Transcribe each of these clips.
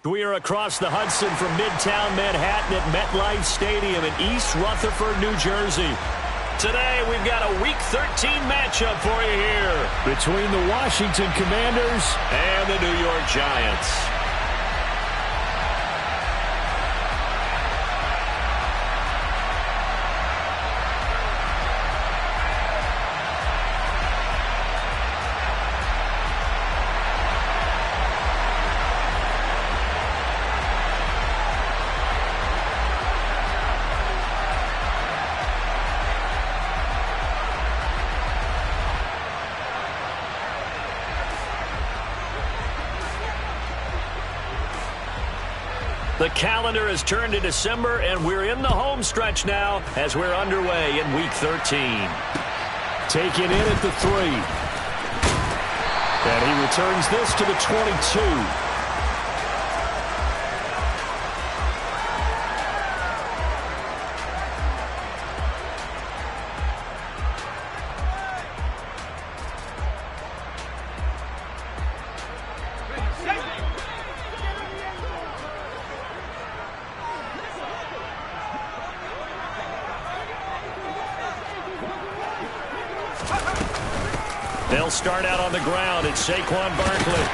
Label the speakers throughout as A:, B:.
A: We are across the Hudson from Midtown Manhattan at MetLife Stadium in East Rutherford, New Jersey. Today, we've got a Week 13 matchup for you here between the Washington Commanders and the New York Giants. The calendar has turned to December, and we're in the home stretch now as we're underway in Week 13. Taken in at the 3. And he returns this to the 22. They'll start out on the ground. It's Saquon Barkley.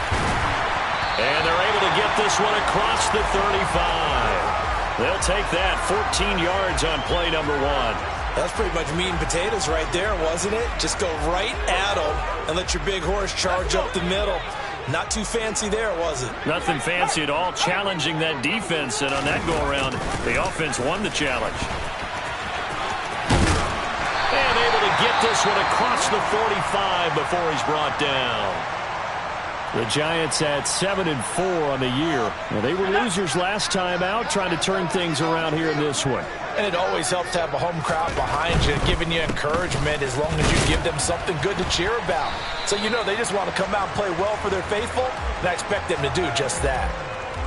A: And they're able to get this one across the 35. They'll take that 14 yards on play number 1.
B: That's pretty much meat and potatoes right there, wasn't it? Just go right at them and let your big horse charge up the middle. Not too fancy there, was it?
A: Nothing fancy at all, challenging that defense. And on that go-around, the offense won the challenge. And able to get this one across the 45 before he's brought down. The Giants had 7-4 on the year. Well, they were losers last time out, trying to turn things around here in this one.
B: And it always helps to have a home crowd behind you, giving you encouragement as long as you give them something good to cheer about. So you know they just want to come out and play well for their faithful, and I expect them to do just that.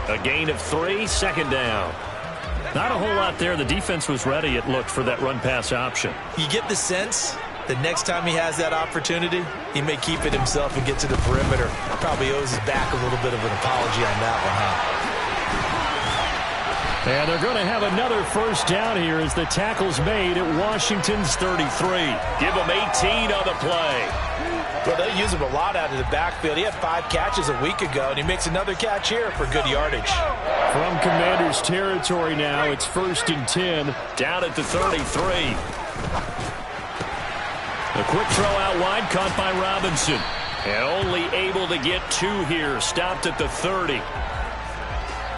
A: A gain of 3, second down. Not a whole lot there. The defense was ready, it looked, for that run-pass option.
B: You get the sense that next time he has that opportunity, he may keep it himself and get to the perimeter. Probably owes his back a little bit of an apology on that one, huh?
A: And they're going to have another first down here as the tackle's made at Washington's 33. Give him 18 on the play.
B: Well, they use him a lot out of the backfield. He had 5 catches a week ago, and he makes another catch here for good yardage.
A: From Commanders territory now, it's 1st and 10, down at the 33. A quick throw out wide, caught by Robinson. And only able to get 2 here, stopped at the 30.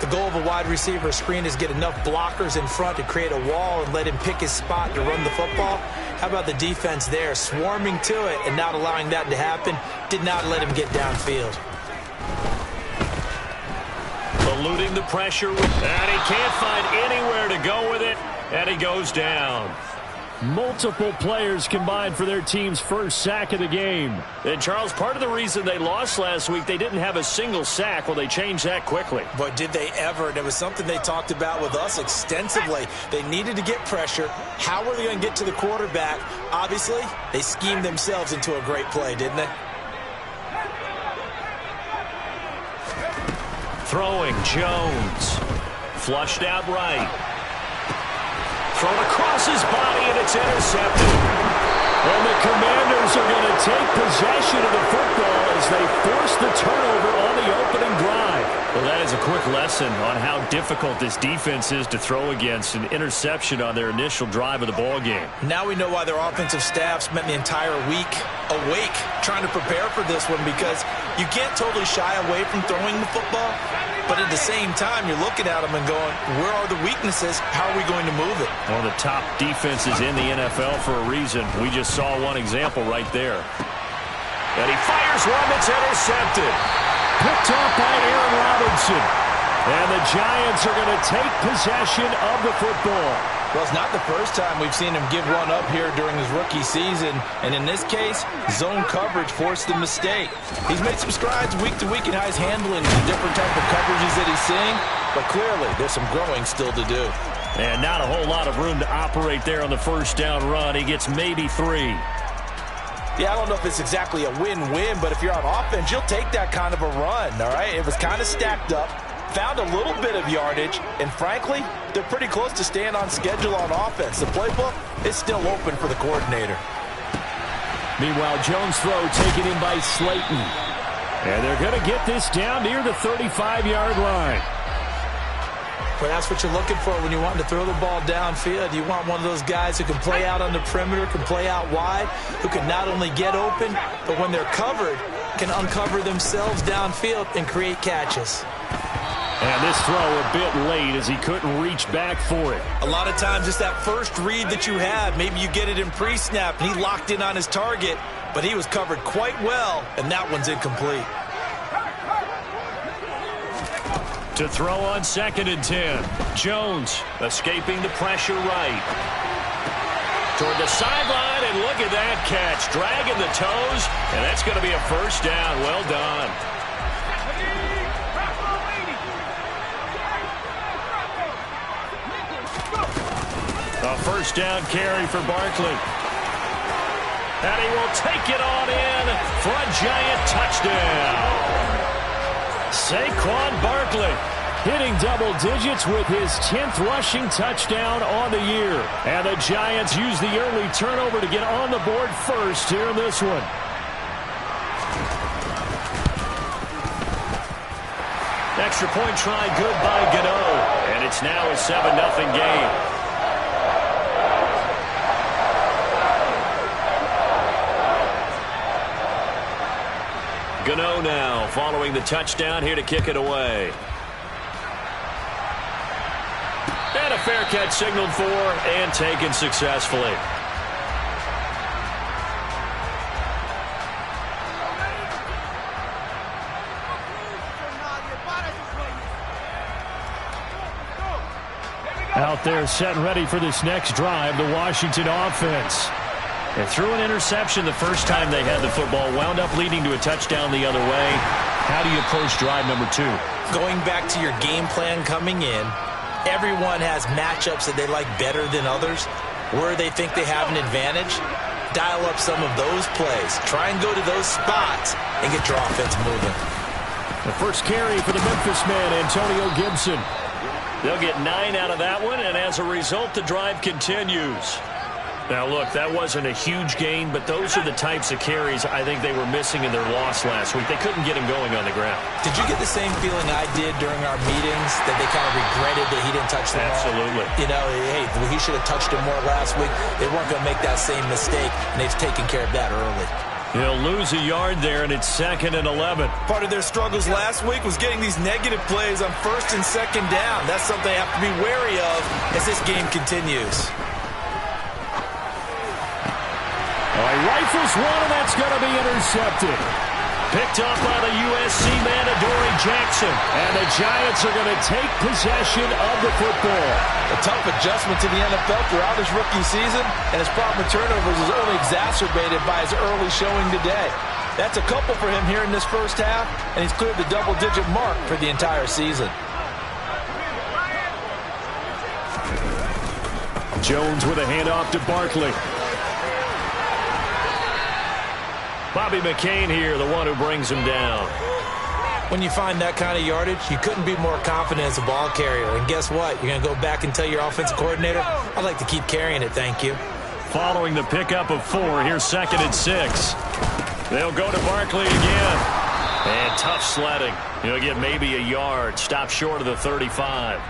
B: The goal of a wide receiver screen is get enough blockers in front to create a wall and let him pick his spot to run the football. How about the defense there, swarming to it and not allowing that to happen? Did not let him get downfield.
A: Eluding the pressure, and he can't find anywhere to go with it, and he goes down. Multiple players combined for their team's first sack of the game. And, Charles, part of the reason they lost last week, they didn't have a single sack. Well, they changed that quickly.
B: But did they ever? It was something they talked about with us extensively. They needed to get pressure. How were they going to get to the quarterback? Obviously, they schemed themselves into a great play, didn't they?
A: Throwing, Jones. Flushed out right. Thrown across his body, and it's intercepted. And the Commanders are going to take possession of the football as they force the turnover on the opening drive. Well, that is a quick lesson on how difficult this defense is to throw against. An interception on their initial drive of the ball game.
B: Now we know why their offensive staff spent the entire week awake trying to prepare for this one, because you can't totally shy away from throwing the football. But at the same time, you're looking at them and going, where are the weaknesses? How are we going to move it?
A: One of the top defenses in the NFL for a reason. We just saw one example right there. And he fires one that's intercepted. Picked off by Aaron Robinson. And the Giants are going to take possession of the football.
B: Well, it's not the first time we've seen him give one up here during his rookie season. And in this case, zone coverage forced the mistake. He's made some strides week to week in how he's handling the different type of coverages that he's seeing. But clearly, there's some growing still to do.
A: And not a whole lot of room to operate there on the first down run. He gets maybe 3.
B: Yeah, I don't know if it's exactly a win-win, but if you're on offense, you'll take that kind of a run, all right? It was kind of stacked up. found a little bit of yardage, and frankly, they're pretty close to staying on schedule on offense. The playbook is still open for the coordinator.
A: Meanwhile, Jones' throw taken in by Slayton. And they're going to get this down near the 35-yard line.
C: Well, that's what you're looking for when you want to throw the ball downfield. You want one of those guys who can play out on the perimeter, can play out wide, who can not only get open, but when they're covered, can uncover themselves downfield and create catches.
A: And this throw a bit late as he couldn't reach back for it.
C: A lot of times it's that first read that you have. Maybe you get it in pre-snap, and he locked in on his target, but he was covered quite well, and that one's incomplete.
A: To throw on 2nd and 10. Jones escaping the pressure right. Toward the sideline, and look at that catch. Dragging the toes, and that's going to be a first down. Well done. A first down carry for Barkley. And he will take it on in for a giant touchdown. Saquon Barkley hitting double digits with his 10th rushing touchdown on the year. And the Giants use the early turnover to get on the board first here in this one. Extra point try good by Gano. And it's now a 7-0 game. Gano now following the touchdown here to kick it away. And a fair catch signaled for and taken successfully. Out there set and ready for this next drive, the Washington offense. They threw an interception the first time they had the football, wound up leading to a touchdown the other way. How do you approach drive number 2?
C: Going back to your game plan coming in, everyone has matchups that they like better than others. Where they think they have an advantage, dial up some of those plays. Try and go to those spots and get your offense moving.
A: The first carry for the Memphis man, Antonio Gibson. They'll get 9 out of that one, and as a result, the drive continues. Now, look, that wasn't a huge gain, but those are the types of carries I think they were missing in their loss last week. They couldn't get him going on the ground.
C: Did you get the same feeling I did during our meetings, that they kind of regretted that he didn't touch the ball?
A: Absolutely.
C: You know, hey, he should have touched him more last week. They weren't going to make that same mistake, and they've taken care of that early.
A: He'll lose a yard there, and it's 2nd and 11.
C: Part of their struggles last week was getting these negative plays on 1st and 2nd down. That's something they have to be wary of as this game continues.
A: He rifles one, and that's going to be intercepted. Picked up by the USC man, Adoree Jackson. And the Giants are going to take possession of the football.
C: A tough adjustment to the NFL throughout his rookie season, and his problem with turnovers is only exacerbated by his early showing today. That's a couple for him here in this first half, and he's cleared the double-digit mark for the entire season.
A: Jones with a handoff to Barkley. Bobby McCain here, the one who brings him down.
C: When you find that kind of yardage, you couldn't be more confident as a ball carrier. And guess what? You're going to go back and tell your offensive coordinator, I'd like to keep carrying it, thank you.
A: Following the pickup of 4, here's 2nd and 6. They'll go to Barkley again. And tough sledding. He'll get maybe a yard. Stop short of the 35.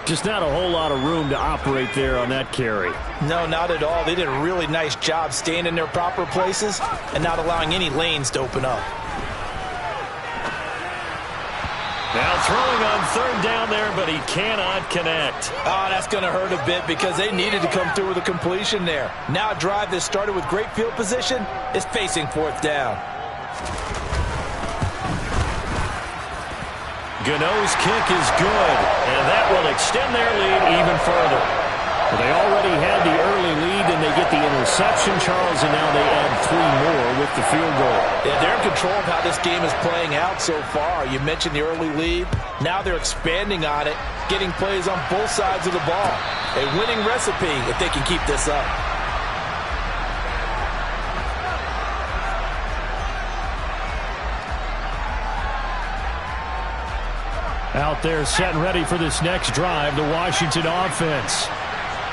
A: Just not a whole lot of room to operate there on that carry.
C: No, not at all. They did a really nice job staying in their proper places and not allowing any lanes to open up.
A: Now throwing on 3rd down there, but he cannot connect.
C: Oh, that's going to hurt a bit because they needed to come through with a completion there. Now a drive that started with great field position is facing 4th down.
A: Gano's kick is good, and that will extend their lead even further. Well, they already had the early lead, and they get the interception, Charles, and now they add 3 more with the field goal.
C: Yeah, they're in control of how this game is playing out so far. You mentioned the early lead. Now they're expanding on it, getting plays on both sides of the ball. A winning recipe if they can keep this up.
A: Out there setting ready for this next drive, the Washington offense.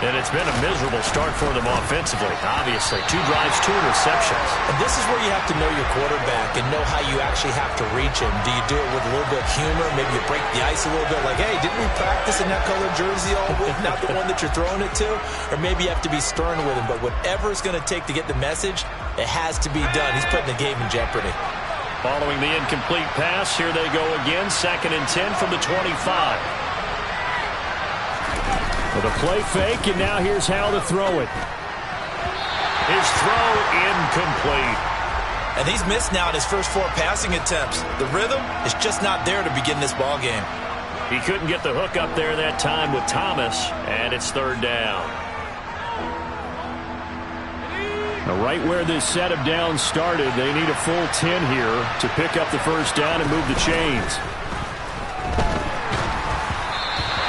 A: And it's been a miserable start for them offensively. Obviously, 2 drives, 2 interceptions.
C: And this is where you have to know your quarterback and know how you actually have to reach him. Do you do it with a little bit of humor? Maybe you break the ice a little bit like, hey, didn't we practice in that color jersey all week, not the one that you're throwing it to? Or maybe you have to be stern with him. But whatever it's going to take to get the message, it has to be done. He's putting the game in jeopardy.
A: Following the incomplete pass, here they go again. 2nd and 10 from the 25. With a play fake, and now here's how to throw it. His throw incomplete.
C: And he's missed now in his first 4 passing attempts. The rhythm is just not there to begin this ball game.
A: He couldn't get the hook up there that time with Thomas, and it's 3rd down. Now, right where this set of downs started, they need a full 10 here to pick up the first down and move the chains.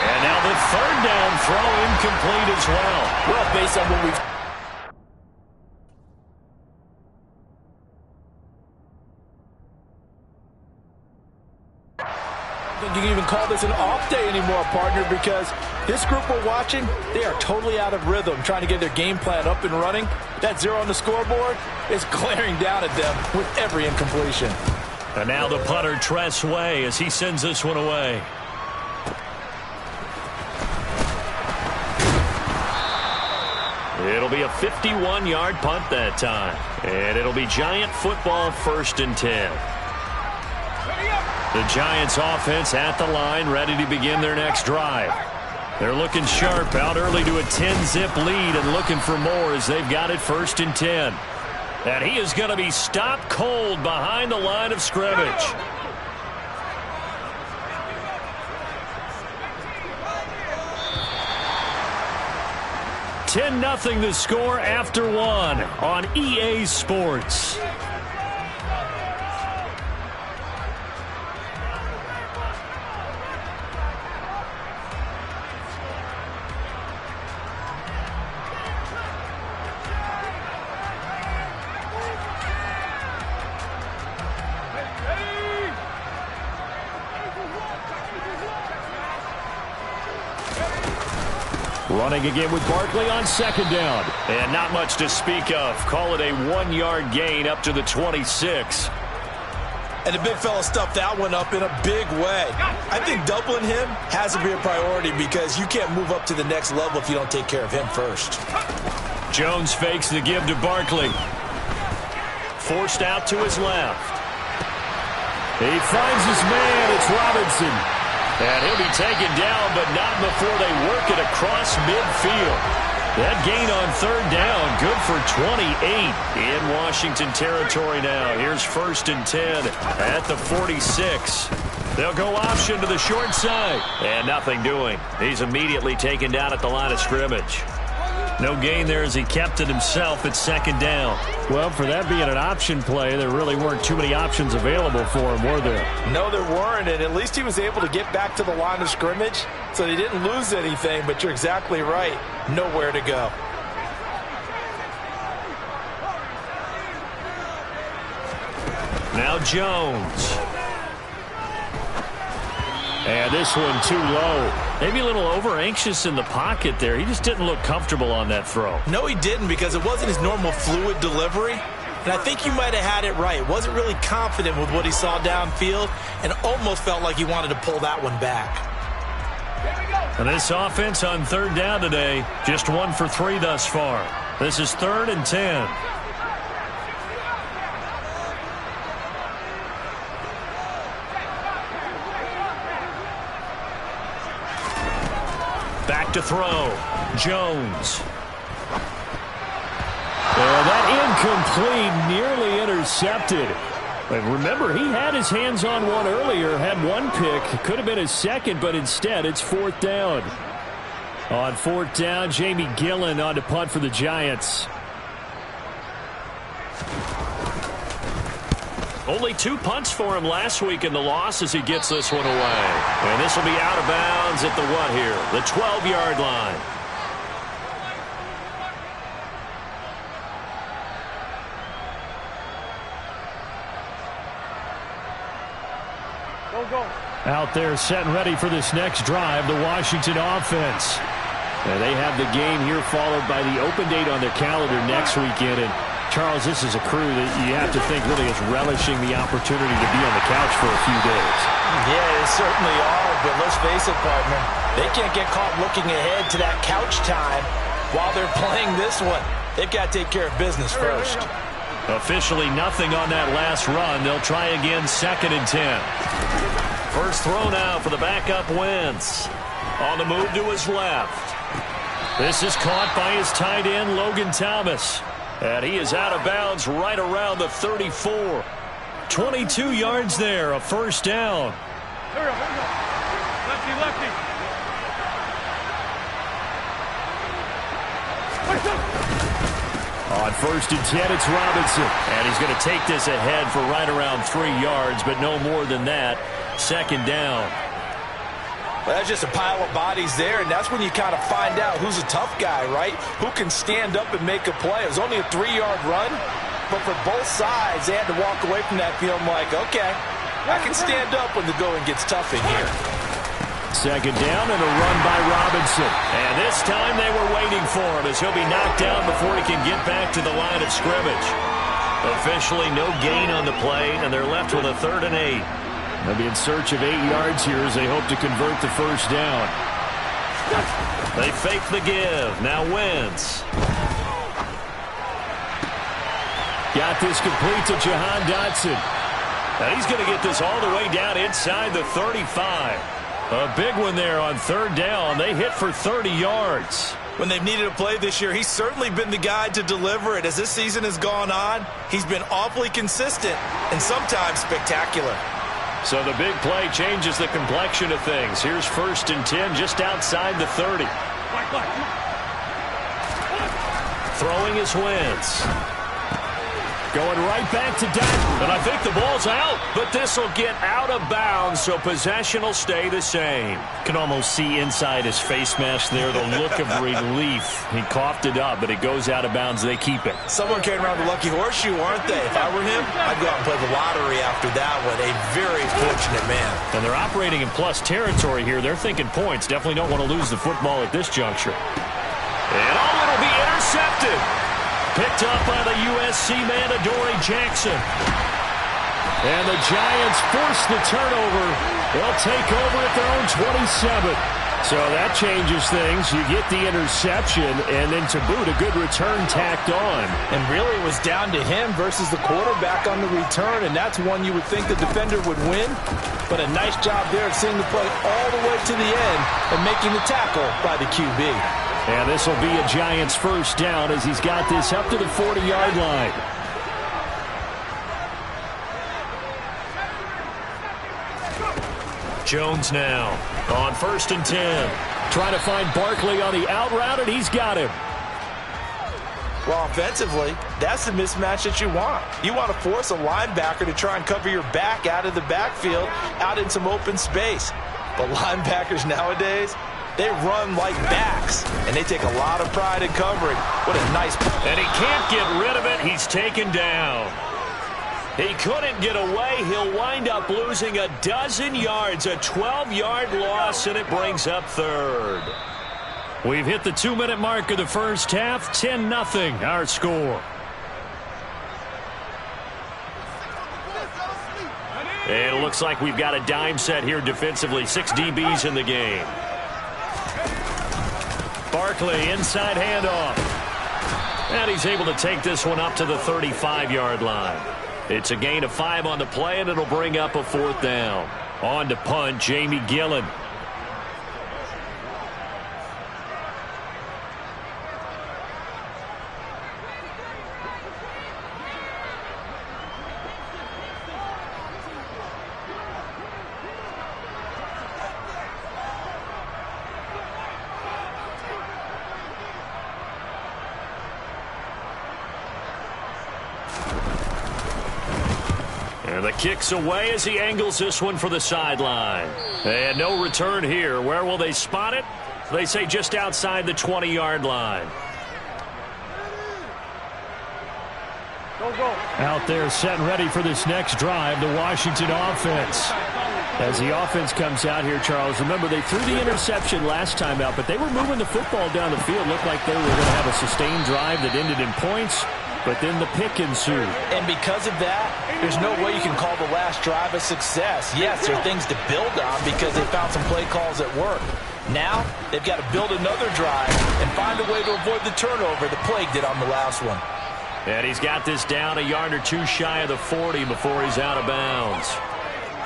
A: And now the 3rd down throw incomplete as well.
C: Well, based on what we've... You can even call this an off day anymore, partner, because this group we're watching, they are totally out of rhythm, trying to get their game plan up and running. That 0 on the scoreboard is glaring down at them with every incompletion.
A: And now the punter, Tress Way, as he sends this one away. It'll be a 51-yard punt that time. And it'll be Giant football, 1st and 10. The Giants offense at the line, ready to begin their next drive. They're looking sharp, out early to a 10-zip lead and looking for more as they've got it 1st and 10. And he is going to be stopped cold behind the line of scrimmage. 10-0 the score after 1 on EA Sports. Running again with Barkley on 2nd down. And not much to speak of. Call it a 1-yard gain up to the 26.
C: And the big fella stuffed that one up in a big way. I think doubling him has to be a priority because you can't move up to the next level if you don't take care of him first.
A: Jones fakes the give to Barkley. Forced out to his left. He finds his man. It's Robinson. And he'll be taken down, but not before they work it across midfield. That gain on 3rd down, good for 28 in Washington territory now. Here's 1st and 10 at the 46. They'll go option to the short side. And nothing doing. He's immediately taken down at the line of scrimmage. No gain there as he kept it himself at 2nd down. Well, for that being an option play, there really weren't too many options available for him, were there?
C: No, there weren't, and at least he was able to get back to the line of scrimmage, so they didn't lose anything, but you're exactly right. Nowhere to go.
A: Now Jones. And this one too low. Maybe a little over-anxious in the pocket there. He just didn't look comfortable on that throw.
C: No, he didn't, because it wasn't his normal fluid delivery. And I think you might have had it right. Wasn't really confident with what he saw downfield and almost felt like he wanted to pull that one back.
A: And this offense on 3rd down today, just 1 for 3 thus far. This is 3rd and 10. Back to throw. Jones. And that incomplete, nearly intercepted. But remember, he had his hands on one earlier, had one pick. Could have been his second, but instead it's 4th down. On 4th down, Jamie Gillen on to punt for the Giants. Only 2 punts for him last week in the loss as he gets this one away. And this will be out of bounds at the what here? The 12-yard line.
D: Go.
A: Out there set and ready for this next drive, the Washington offense. And they have the game here followed by the open date on their calendar next weekend. And Charles, this is a crew that you have to think really is relishing the opportunity to be on the couch for a few days.
C: Yeah, they certainly are, but let's face it, partner. They can't get caught looking ahead to that couch time while they're playing this one. They've got to take care of business first.
A: Officially nothing on that last run. They'll try again 2nd and 10. First throw now for the backup Wentz. On the move to his left. This is caught by his tight end, Logan Thomas. And he is out of bounds right around the 34. 22 yards there, a first down.
D: Lefty.
A: On 1st and 10, it's Robinson. And he's going to take this ahead for right around 3 yards, but no more than that. 2nd down.
C: Well, that's just a pile of bodies there, and that's when you kind of find out who's a tough guy, right? Who can stand up and make a play. It was only a 3-yard run, but for both sides, they had to walk away from that feeling like, okay, I can stand up when the going gets tough in here.
A: 2nd down and a run by Robinson. And this time they were waiting for him as he'll be knocked down before he can get back to the line of scrimmage. Officially no gain on the play, and they're left with a 3rd and 8. They'll be in search of 8 yards here as they hope to convert the first down. They fake the give. Now Wentz. Got this complete to Jahan Dotson. Now he's going to get this all the way down inside the 35. A big one there on 3rd down. They hit for 30 yards.
C: When they've needed a play this year, he's certainly been the guy to deliver it. As this season has gone on, he's been awfully consistent and sometimes spectacular.
A: So the big play changes the complexion of things. Here's 1st and 10 just outside the 30. Throwing his Wentz. Going right back to Dotson. And I think the ball's out, but this will get out of bounds, so possession will stay the same. Can almost see inside his face mask there the look of relief. He coughed it up, but it goes out of bounds. They keep it.
C: Someone carrying around the lucky horseshoe, aren't they? If I were him, I'd go out and play the lottery after that one. A very fortunate man.
A: And they're operating in plus territory here. They're thinking points. Definitely don't want to lose the football at this juncture. And it'll be intercepted. Picked up by the USC man, Adoree Jackson. And the Giants force the turnover. They'll take over at their own 27. So that changes things. You get the interception, and then to boot, a good return tacked on.
C: And really it was down to him versus the quarterback on the return, and that's one you would think the defender would win. But a nice job there of seeing the play all the way to the end and making the tackle by the QB.
A: And this will be a Giants first down as he's got this up to the 40-yard line. Jones now on 1st and 10. Trying to find Barkley on the out route, and he's got him.
C: Well, offensively, that's the mismatch that you want. You want to force a linebacker to try and cover your back out of the backfield, out in some open space. But linebackers nowadays, they run like backs, and they take a lot of pride in covering. What a nice play.
A: And he can't get rid of it. He's taken down. He couldn't get away. He'll wind up losing a dozen yards, a 12-yard loss, and it brings up 3rd. We've hit the 2-minute mark of the first half. 10-0 our score. And it looks like we've got a dime set here defensively. 6 DBs in the game. Barkley, inside handoff. And he's able to take this one up to the 35-yard line. It's a gain of 5 on the play, and it'll bring up a 4th down. On to punt, Jamie Gillen. And the kick's away as he angles this one for the sideline. And no return here. Where will they spot it? They say just outside the 20-yard line. Out there set and ready for this next drive, the Washington offense. As the offense comes out here, Charles, remember they threw the interception last time out, but they were moving the football down the field. Looked like they were going to have a sustained drive that ended in points, but then the pick ensued.
B: And because of that, there's no way you can call the last drive a success. Yes, there are things to build on because they found some play calls that work. Now, they've got to build another drive and find a way to avoid the turnover the plague did on the last one.
A: And he's got this down a yard or two shy of the 40 before he's out of bounds.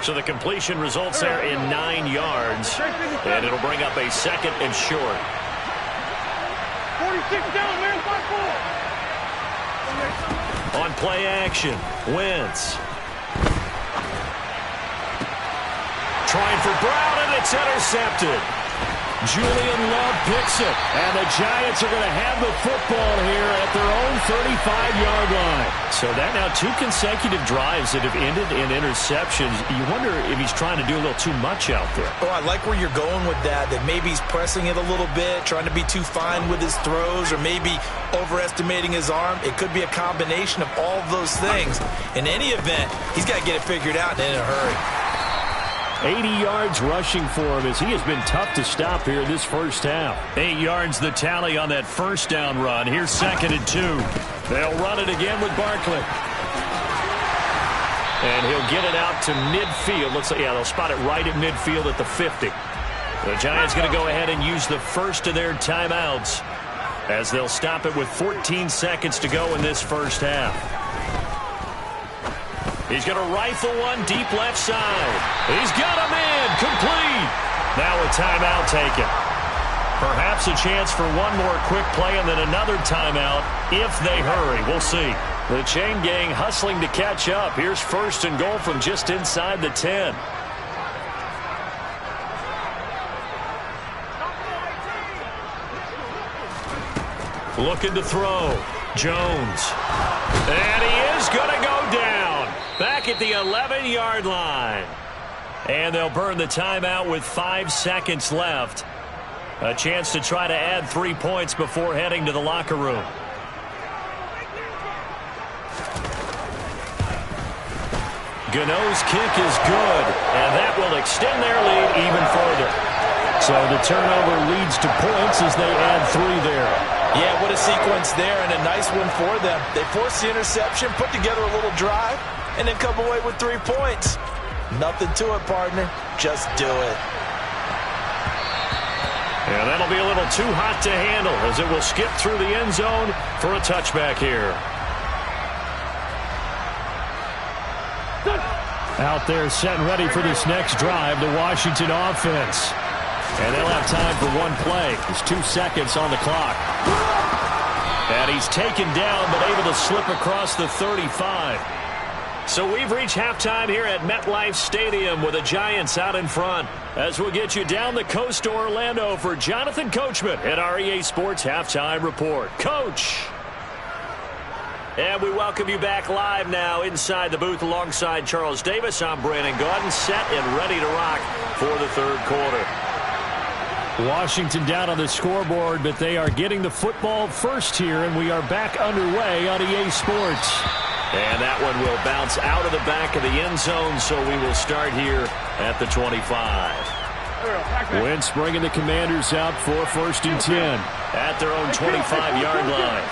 A: So the completion results there in 9 yards, and it'll bring up a second and short.
D: 46 down, man, 5-4.
A: On play action, Wentz. Trying for Brown, and it's intercepted. Julian Love picks it, and the Giants are going to have the football here at their own 35-yard line. So that now 2 consecutive drives that have ended in interceptions. You wonder if he's trying to do a little too much out there.
B: Oh, I like where you're going with that maybe he's pressing it a little bit, trying to be too fine with his throws, or maybe overestimating his arm. It could be a combination of all of those things. In any event, he's got to get it figured out and in a hurry.
A: 80 yards rushing for him as he has been tough to stop here this first half. 8 yards the tally on that first down run. Here's 2nd and 2. They'll run it again with Barkley. And he'll get it out to midfield. Looks like, yeah, they'll spot it right at midfield at the 50. The Giants going to go ahead and use the first of their timeouts as they'll stop it with 14 seconds to go in this first half. He's going to rifle one deep left side. He's got him in. Complete. Now a timeout taken. Perhaps a chance for one more quick play and then another timeout if they hurry. We'll see. The chain gang hustling to catch up. Here's 1st and goal from just inside the 10. Looking to throw. Jones. And he is going to go down. Back at the 11-yard line. And they'll burn the timeout with 5 seconds left. A chance to try to add 3 points before heading to the locker room. Gano's kick is good, and that will extend their lead even further. So the turnover leads to points as they add 3 there.
B: Yeah, what a sequence there, and a nice one for them. They force the interception, put together a little drive, and then come away with 3 points. Nothing to it, partner. Just do it.
A: And that'll be a little too hot to handle as it will skip through the end zone for a touchback here. Out there set and ready for this next drive, the Washington offense. And they'll have time for one play. There's 2 seconds on the clock. And he's taken down but able to slip across the 35. So we've reached halftime here at MetLife Stadium with the Giants out in front. As we'll get you down the coast to Orlando for Jonathan Coachman at our EA Sports Halftime Report. Coach! And we welcome you back live now inside the booth alongside Charles Davis. I'm Brandon Gaudin, set and ready to rock for the 3rd quarter. Washington down on the scoreboard, but they are getting the football first here, and we are back underway on EA Sports. And that one will bounce out of the back of the end zone, so we will start here at the 25. Wentz bringing the Commanders out for 1st and 10 at their own 25-yard line.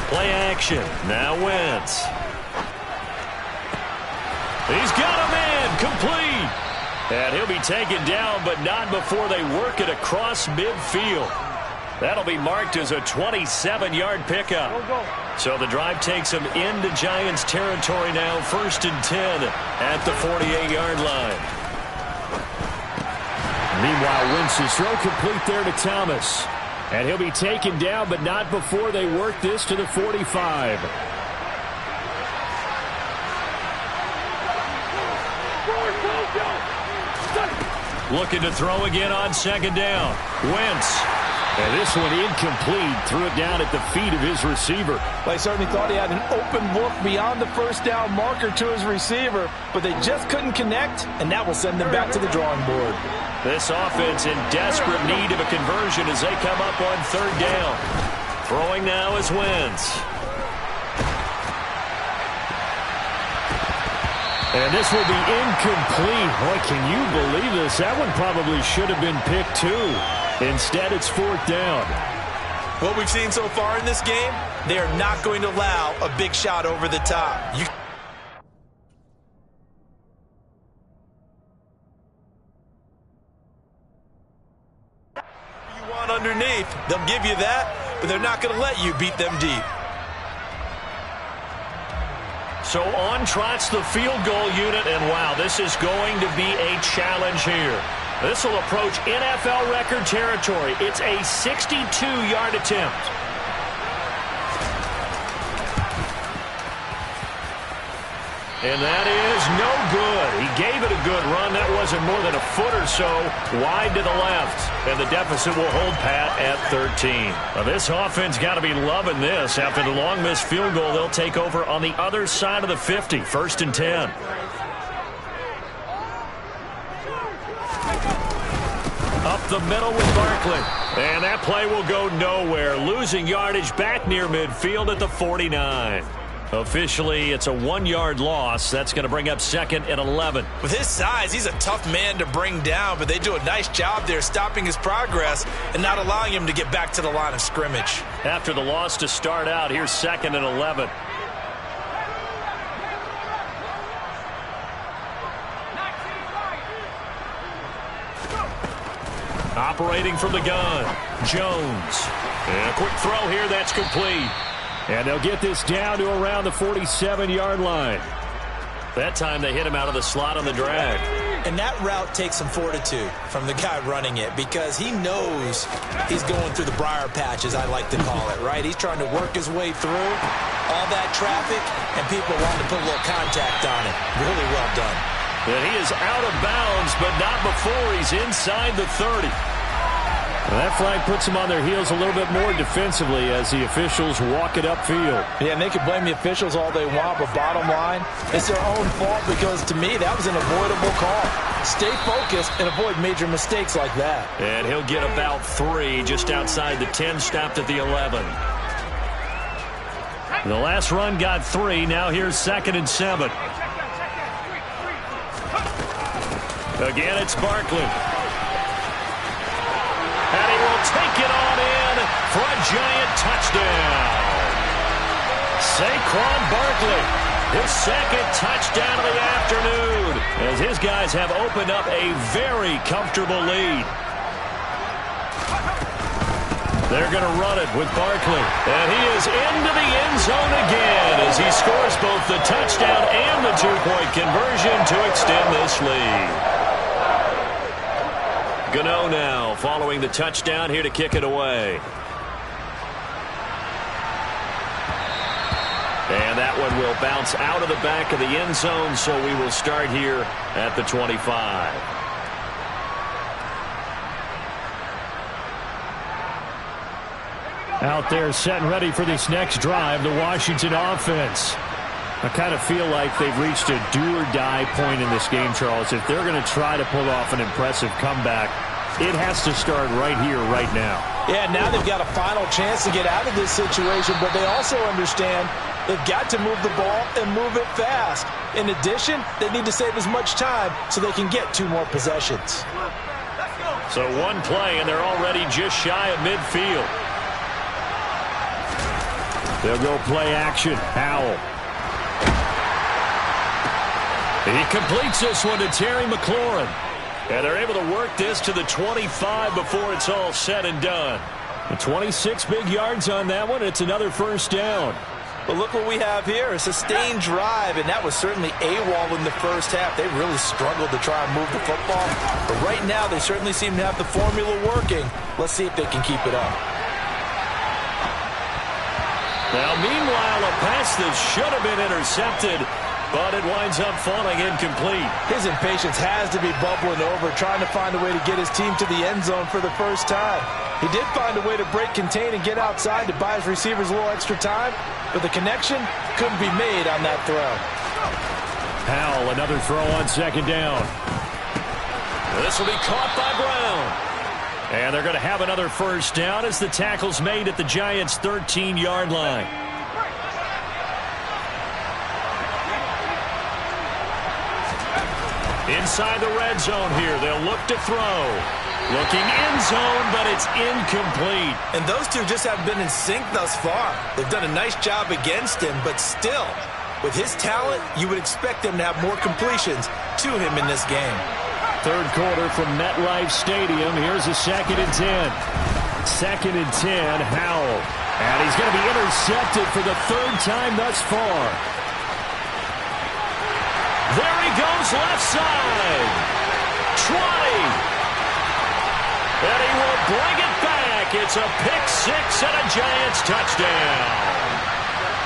A: Play action. Now Wentz. He's got him in. Complete. And he'll be taken down, but not before they work it across midfield. That'll be marked as a 27-yard pickup. So the drive takes him into Giants territory now. 1st and 10 at the 48-yard line. Meanwhile, Wentz's throw complete there to Thomas. And he'll be taken down, but not before they work this to the 45. Looking to throw again on 2nd down. Wentz. And this one incomplete. Threw it down at the feet of his receiver.
B: Well, I certainly thought he had an open look beyond the 1st down marker to his receiver, but they just couldn't connect, and that will send them back to the drawing board.
A: This offense in desperate need of a conversion as they come up on 3rd down. Throwing now is Wentz. And this will be incomplete. Boy, can you believe this? That one probably should have been picked too. Instead, it's fourth down.
C: What we've seen so far in this game, they are not going to allow a big shot over the top. You want underneath, they'll give you that, but they're not going to let you beat them deep.
A: So on trots the field goal unit, and wow, this is going to be a challenge here. This will approach NFL record territory. It's a 62-yard attempt. And that is no good. He gave it a good run. That wasn't more than a foot or so wide to the left. And the deficit will hold pat at 13. Now, this offense got to be loving this. After the long missed field goal, they'll take over on the other side of the 50. First and 10. Up the middle with Barkley. And that play will go nowhere. Losing yardage back near midfield at the 49. Officially, it's a 1-yard loss. That's going to bring up second and 11.
C: With his size, he's a tough man to bring down, but they do a nice job there stopping his progress and not allowing him to get back to the line of scrimmage.
A: After the loss to start out, here's second and 11. Operating from the gun, Jones. And a quick throw here, that's complete. And they'll get this down to around the 47-yard line. That time they hit him out of the slot on the drag.
C: And that route takes some fortitude from the guy running it because he knows he's going through the briar patch, as I like to call it, right? He's trying to work his way through all that traffic, and people want to put a little contact on it. Really well done.
A: And he is out of bounds, but not before he's inside the 30. Well, that flag puts them on their heels a little bit more defensively as the officials walk it upfield.
C: Yeah, and they can blame the officials all they want, but bottom line, it's their own fault because, to me, that was an avoidable call. Stay focused and avoid major mistakes like that.
A: And he'll get about 3 just outside the 10, stopped at the 11. The last run got 3. Now here's second and 7. Again, it's Barkley. And he will take it on in for a giant touchdown. Saquon Barkley, his second touchdown of the afternoon, as his guys have opened up a very comfortable lead. They're going to run it with Barkley. And he is into the end zone again as he scores both the touchdown and the 2-point conversion to extend this lead. Gano now following the touchdown here to kick it away. And that one will bounce out of the back of the end zone, so we will start here at the 25. Out there set and ready for this next drive, the Washington offense. I kind of feel like they've reached a do-or-die point in this game, Charles. If they're going to try to pull off an impressive comeback, it has to start right here, right now.
C: Yeah, now they've got a final chance to get out of this situation, but they also understand they've got to move the ball and move it fast. In addition, they need to save as much time so they can get 2 more possessions.
A: So one play, and they're already just shy of midfield. They'll go play action. Howell. He completes this one to Terry McLaurin. And they're able to work this to the 25 before it's all said and done. The 26 big yards on that one. It's another first down.
C: But look what we have here, a sustained drive, and that was certainly AWOL in the first half. They really struggled to try and move the football. But right now, they certainly seem to have the formula working. Let's see if they can keep it up.
A: Now, meanwhile, a pass that should have been intercepted, but it winds up falling incomplete.
C: His impatience has to be bubbling over, trying to find a way to get his team to the end zone for the first time. He did find a way to break contain and get outside to buy his receivers a little extra time, but the connection couldn't be made on that throw.
A: Howell, another throw on second down. This will be caught by Brown. And they're going to have another first down as the tackle's made at the Giants' 13-yard line. Inside the red zone here, they'll look to throw. Looking end zone, but it's incomplete.
C: And those two just haven't been in sync thus far. They've done a nice job against him, but still, with his talent, you would expect him to have more completions to him in this game.
A: Third quarter from MetLife Stadium. Here's a 2nd and 10. 2nd and 10, Howell. And he's going to be intercepted for the 3rd time thus far. There he goes, left side. 20. And he will bring it back. It's a pick-6 and a Giants touchdown.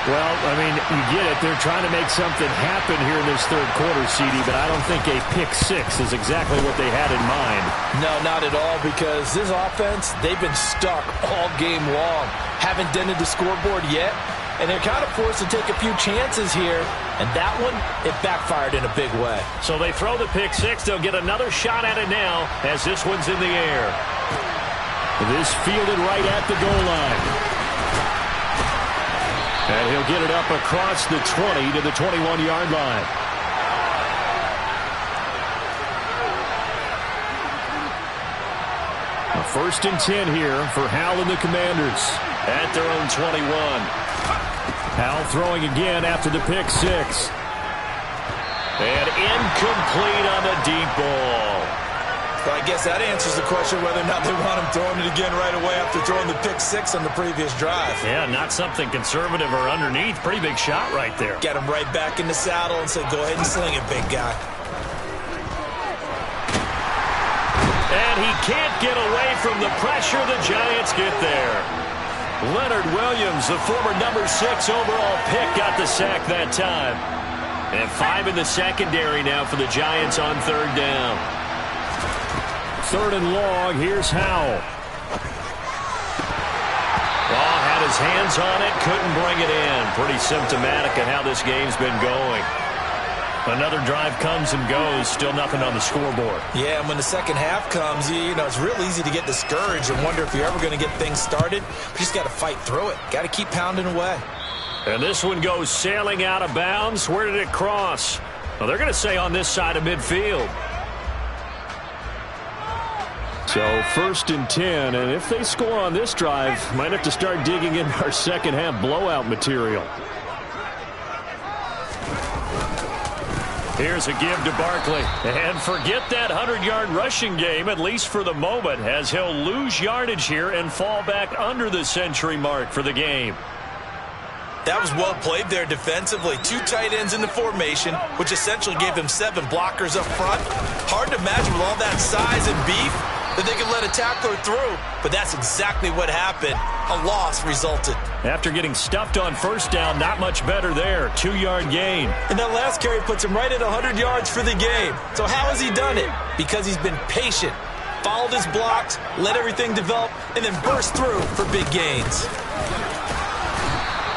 A: Well, I mean, you get it. They're trying to make something happen here in this third quarter, CD, but I don't think a pick-6 is exactly what they had in mind.
C: No, not at all, because this offense, they've been stuck all game long. Haven't dented the scoreboard yet, and they're kind of forced to take a few chances here, and that one, it backfired in a big way.
A: So they throw the pick-6. They'll get another shot at it now as this one's in the air. This fielded right at the goal line. And he'll get it up across the 20 to the 21-yard line. A 1st and 10 here for Howell and the Commanders at their own 21. Howell throwing again after the pick-6. And incomplete on the deep ball.
C: So I guess that answers the question whether or not they want him throwing it again right away after throwing the pick-6 on the previous drive.
A: Yeah, not something conservative or underneath. Pretty big shot right there.
C: Get him right back in the saddle and say, go ahead and sling it, big guy.
A: And he can't get away from the pressure. The Giants get there. Leonard Williams, the former number 6 overall pick, got the sack that time. And 5 in the secondary now for the Giants on 3rd down. 3rd and long. Here's Howell. Oh, had his hands on it, couldn't bring it in. Pretty symptomatic of how this game's been going. Another drive comes and goes, still nothing on the scoreboard.
C: Yeah, and when the second half comes, you know, it's real easy to get discouraged and wonder if you're ever going to get things started. You just got to fight through it. Got to keep pounding away.
A: And this one goes sailing out of bounds. Where did it cross? Well, they're going to say on this side of midfield. So 1st and 10, and if they score on this drive, might have to start digging in our second half blowout material. Here's a give to Barkley. And forget that 100-yard rushing game, at least for the moment, as he'll lose yardage here and fall back under the century mark for the game.
C: That was well played there defensively. 2 tight ends in the formation, which essentially gave them 7 blockers up front. Hard to imagine with all that size and beef that they could let a tackler through, but that's exactly what happened. A loss resulted.
A: After getting stuffed on 1st down, not much better there. 2-yard gain.
C: And that last carry puts him right at 100 yards for the game. So how has he done it? Because he's been patient, followed his blocks, let everything develop, and then burst through for big gains.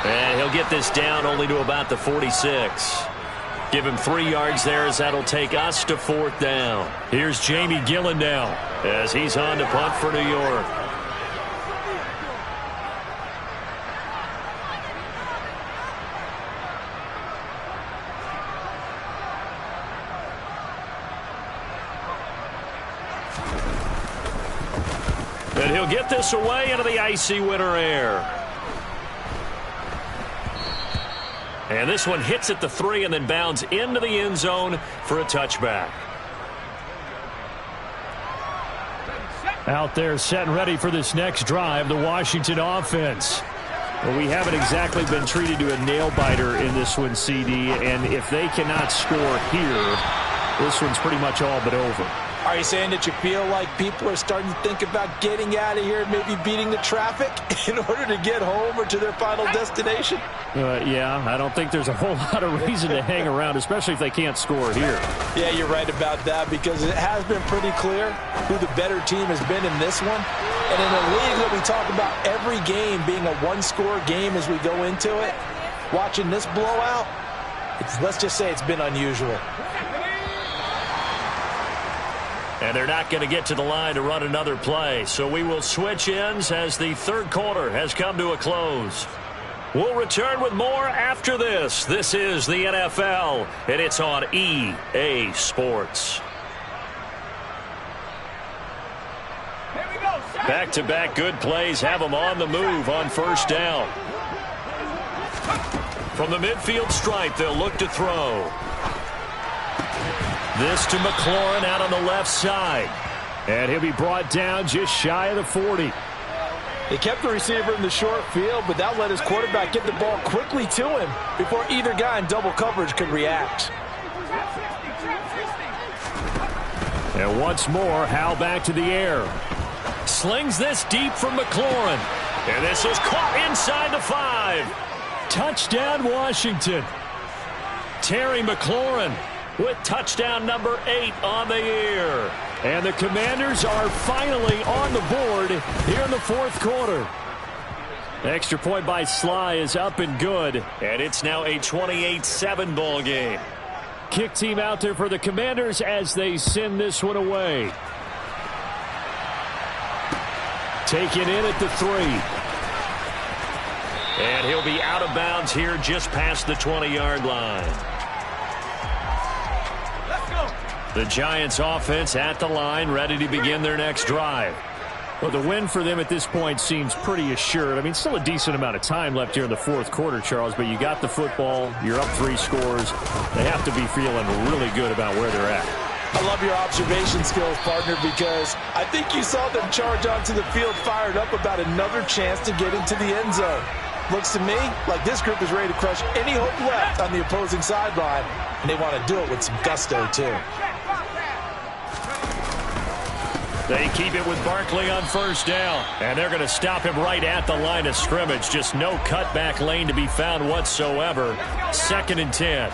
A: And he'll get this down only to about the 46. Give him 3 yards there as that'll take us to 4th down. Here's Jamie Gillen now as he's on to punt for New York. And he'll get this away into the icy winter air. And this one hits at the 3 and then bounds into the end zone for a touchback. Out there set and ready for this next drive, the Washington offense. Well, we haven't exactly been treated to a nail-biter in this one, CD, and if they cannot score here, this one's pretty much all but over.
C: Are you saying that you feel like people are starting to think about getting out of here and maybe beating the traffic in order to get home or to their final destination?
A: Yeah, I don't think there's a whole lot of reason to hang around, especially if they can't score here.
C: Yeah, you're right about that, because it has been pretty clear who the better team has been in this one. And in a league that we talk about every game being a one-score game as we go into it, watching this blowout, let's just say it's been unusual.
A: And they're not going to get to the line to run another play. So we will switch ends as the third quarter has come to a close. We'll return with more after this. This is the NFL, and it's on EA Sports. Back-to-back good plays have them on the move on first down. From the midfield stripe, they'll look to throw. This to McLaurin out on the left side. And he'll be brought down just shy of the 40.
C: He kept the receiver in the short field, but that let his quarterback get the ball quickly to him before either guy in double coverage could react.
A: And once more, Howell back to the air. Slings this deep from McLaurin. And this is caught inside the 5. Touchdown, Washington. Terry McLaurin with touchdown number 8 on the year. And the Commanders are finally on the board here in the fourth quarter. Extra point by Sly is up and good. And it's now a 28-7 ball game. Kick team out there for the Commanders as they send this one away. Taken in at the 3. And he'll be out of bounds here just past the 20-yard line. The Giants offense at the line, ready to begin their next drive. Well, the win for them at this point seems pretty assured. I mean, still a decent amount of time left here in the fourth quarter, Charles, but you got the football, you're up 3 scores. They have to be feeling really good about where they're at.
C: I love your observation skills, partner, because I think you saw them charge onto the field fired up about another chance to get into the end zone. Looks to me like this group is ready to crush any hope left on the opposing sideline, and they want to do it with some gusto, too.
A: They keep it with Barkley on first down, and they're going to stop him right at the line of scrimmage. Just no cutback lane to be found whatsoever. 2nd and 10.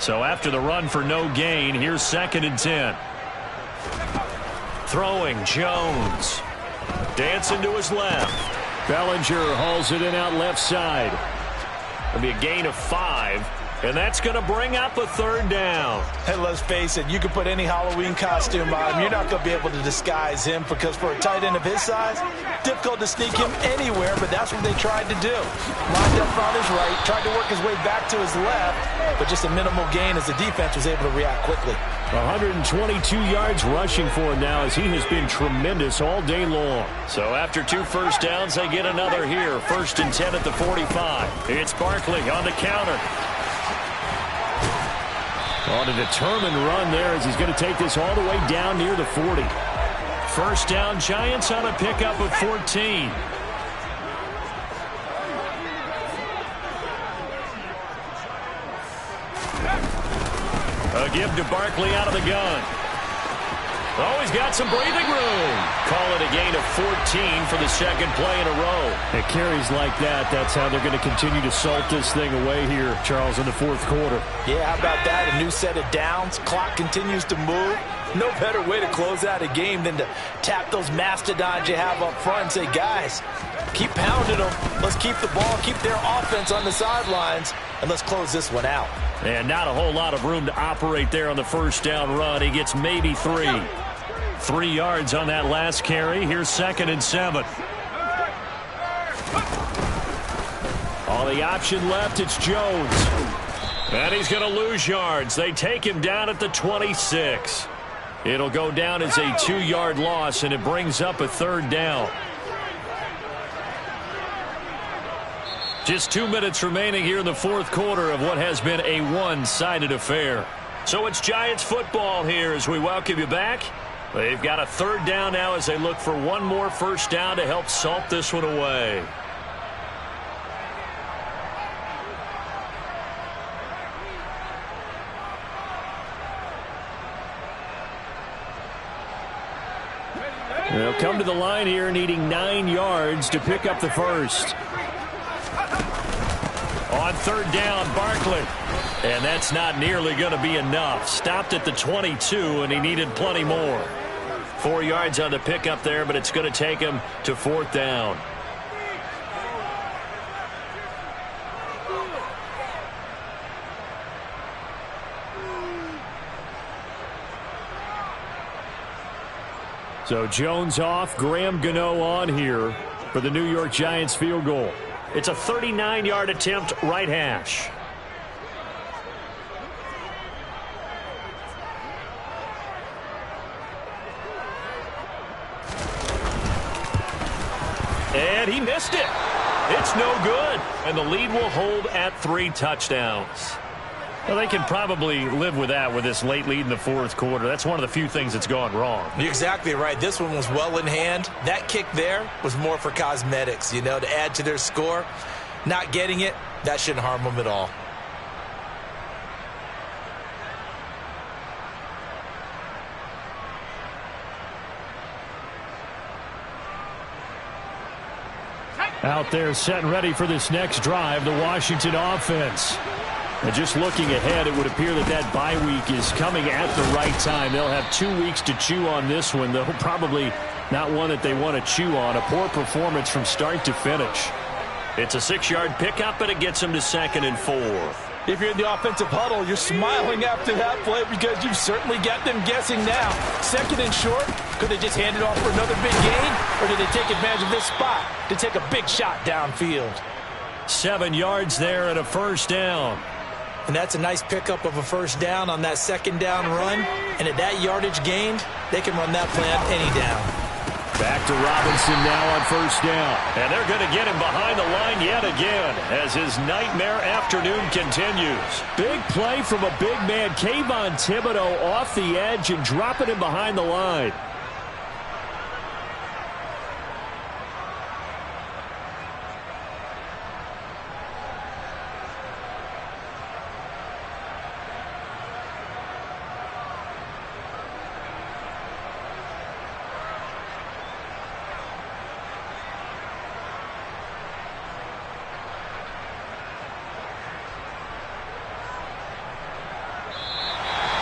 A: So after the run for no gain, here's 2nd and 10. Throwing, Jones. Dancing to his left. Bellinger hauls it in out left side. It'll be a gain of 5. And that's going to bring up a 3rd down.
C: Hey, let's face it, you can put any Halloween costume on him. You're not going to be able to disguise him because for a tight end of his size, difficult to sneak him anywhere, but that's what they tried to do. Lined up on his right, tried to work his way back to his left, but just a minimal gain as the defense was able to react quickly. 122
A: yards rushing for him now as he has been tremendous all day long. So after 2 first downs, they get another here. 1st and 10 at the 45. It's Barkley on the counter. On a determined run there as he's going to take this all the way down near the 40. First down, Giants on a pickup of 14. A give to Barkley out of the gun. Oh, he's got some breathing room. Call it a gain of 14 for the 2nd play in a row. It carries like that. That's how they're going to continue to salt this thing away here, Charles, in the fourth quarter.
C: Yeah, how about that? A new set of downs. Clock continues to move. No better way to close out a game than to tap those mastodons you have up front and say, guys, keep pounding them. Let's keep the ball, keep their offense on the sidelines, and let's close this one out.
A: And not a whole lot of room to operate there on the first down run. He gets maybe 3. 3 yards on that last carry. Here's 2nd and 7. On the option left, it's Jones. And he's going to lose yards. They take him down at the 26. It'll go down as a 2-yard loss, and it brings up a 3rd down. Just 2 minutes remaining here in the fourth quarter of what has been a one-sided affair. So it's Giants football here as we welcome you back. They've got a 3rd down now as they look for one more first down to help salt this one away. They'll come to the line here needing 9 yards to pick up the first. On 3rd down, Barkley. And that's not nearly going to be enough. Stopped at the 22, and he needed plenty more. 4 yards on the pickup there, but it's going to take him to 4th down. So Jones off, Graham Gano on here for the New York Giants field goal. It's a 39-yard attempt, right hash. And he missed it. It's no good. And the lead will hold at 3 touchdowns. Well, they can probably live with that with this late lead in the fourth quarter. That's one of the few things that's gone wrong.
C: You're exactly right. This one was well in hand. That kick there was more for cosmetics, you know, to add to their score. Not getting it, that shouldn't harm them at all.
A: Out there set and ready for this next drive, the Washington offense. And just looking ahead, it would appear that bye week is coming at the right time. They'll have 2 weeks to chew on this one, though probably not one that they want to chew on. A poor performance from start to finish. It's a 6-yard pickup, and it gets them to 2nd and 4.
C: If you're in the offensive huddle, you're smiling after that play because you've certainly got them guessing now. 2nd and short, could they just hand it off for another big gain, or did they take advantage of this spot to take a big shot downfield? 7 yards there and a first down. And that's a nice pickup of a first down on that 2nd down run. And at that yardage gained, they can run that play on any down.
A: Back to Robinson now on first down. And they're going to get him behind the line yet again as his nightmare afternoon continues. Big play from a big man, Kayvon Thibodeau, off the edge and dropping him behind the line.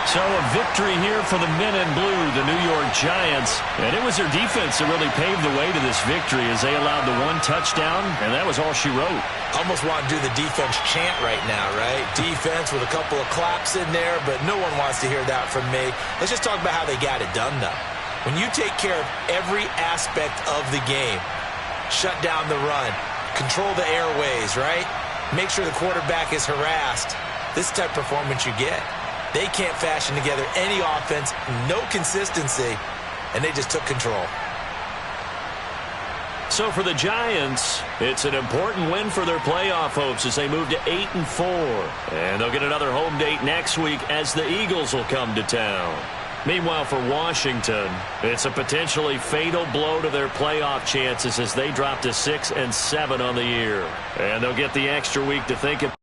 A: So a victory here for the men in blue, the New York Giants. And it was their defense that really paved the way to this victory as they allowed the 1 touchdown, and that was all she wrote.
C: Almost want to do the defense chant right now, right? Defense with a couple of claps in there, but no one wants to hear that from me. Let's just talk about how they got it done, though. When you take care of every aspect of the game, shut down the run, control the airways, right? Make sure the quarterback is harassed. This type of performance you get. They can't fashion together any offense, no consistency, and they just took control.
A: So for the Giants, it's an important win for their playoff hopes as they move to 8 and 4. And they'll get another home date next week as the Eagles will come to town. Meanwhile, for Washington, it's a potentially fatal blow to their playoff chances as they drop to 6 and 7 on the year. And they'll get the extra week to think about